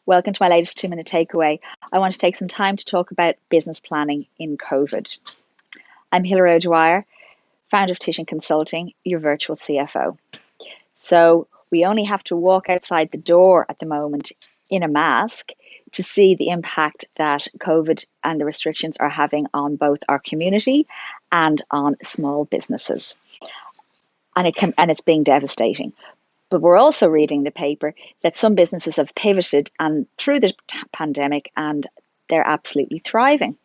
Welcome to my latest 2 minute takeaway. I want to take some time to talk about business planning in COVID. I'm Hilary O'Dwyer, founder of Titian Consulting, your virtual CFO. So we only have to walk outside the door at the moment in a mask to see the impact that COVID and the restrictions are having on both our community and on small businesses. And it's being devastating. But we're also reading in the paper that some businesses have pivoted and through the pandemic and they're absolutely thriving.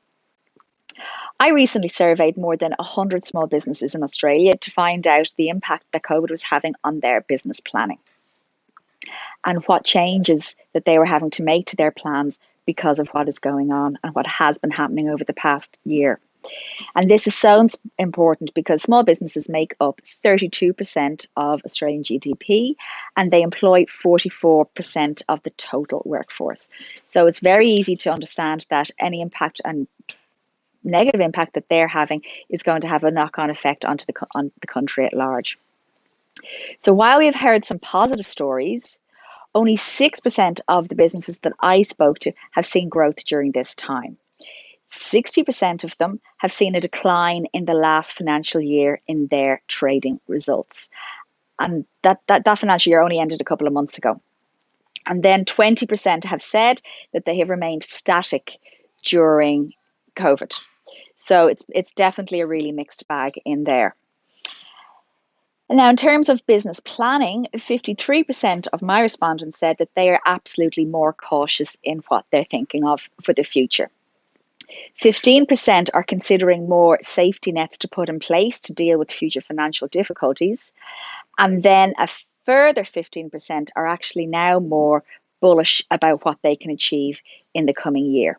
I recently surveyed more than 100 small businesses in Australia to find out the impact that COVID was having on their business planning and what changes that they were having to make to their plans because of what is going on and what has been happening over the past year. And this is so important because small businesses make up 32% of Australian GDP and they employ 44% of the total workforce. So it's very easy to understand that any impact and negative impact that they're having is going to have a knock-on effect on the country at large. So while we have heard some positive stories, only 6% of the businesses that I spoke to have seen growth during this time. 60% of them have seen a decline in the last financial year in their trading results. And that financial year only ended a couple of months ago. And then 20% have said that they have remained static during COVID. So it's definitely a really mixed bag in there. Now, in terms of business planning, 53% of my respondents said that they are absolutely more cautious in what they're thinking of for the future. 15% are considering more safety nets to put in place to deal with future financial difficulties. And then a further 15% are actually now more bullish about what they can achieve in the coming year.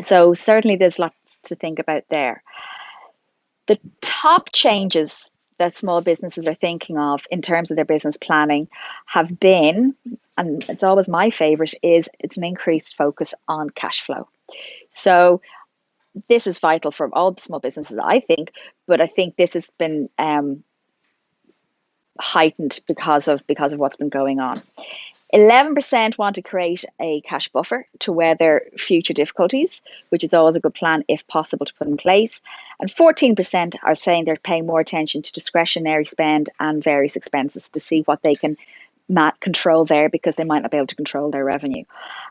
So certainly there's lots to think about there. The top changes that small businesses are thinking of in terms of their business planning have been, and it's always my favorite, it's an increased focus on cash flow. So this is vital for all small businesses, I think, but I think this has been heightened because of what's been going on. 11% want to create a cash buffer to weather future difficulties, which is always a good plan if possible to put in place. And 14% are saying they're paying more attention to discretionary spend and various expenses to see what they can control there because they might not be able to control their revenue.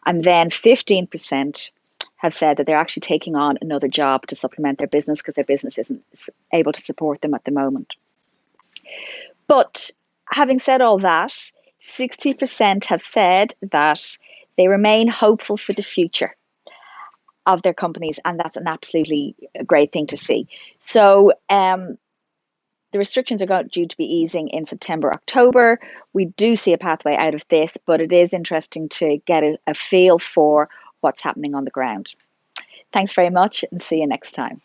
And then 15% have said that they're actually taking on another job to supplement their business because their business isn't able to support them at the moment. But having said all that, 60% have said that they remain hopeful for the future of their companies, and that's an absolutely great thing to see. So the restrictions are due to be easing in September, October. We do see a pathway out of this, but it is interesting to get a feel for what's happening on the ground. Thanks very much and see you next time.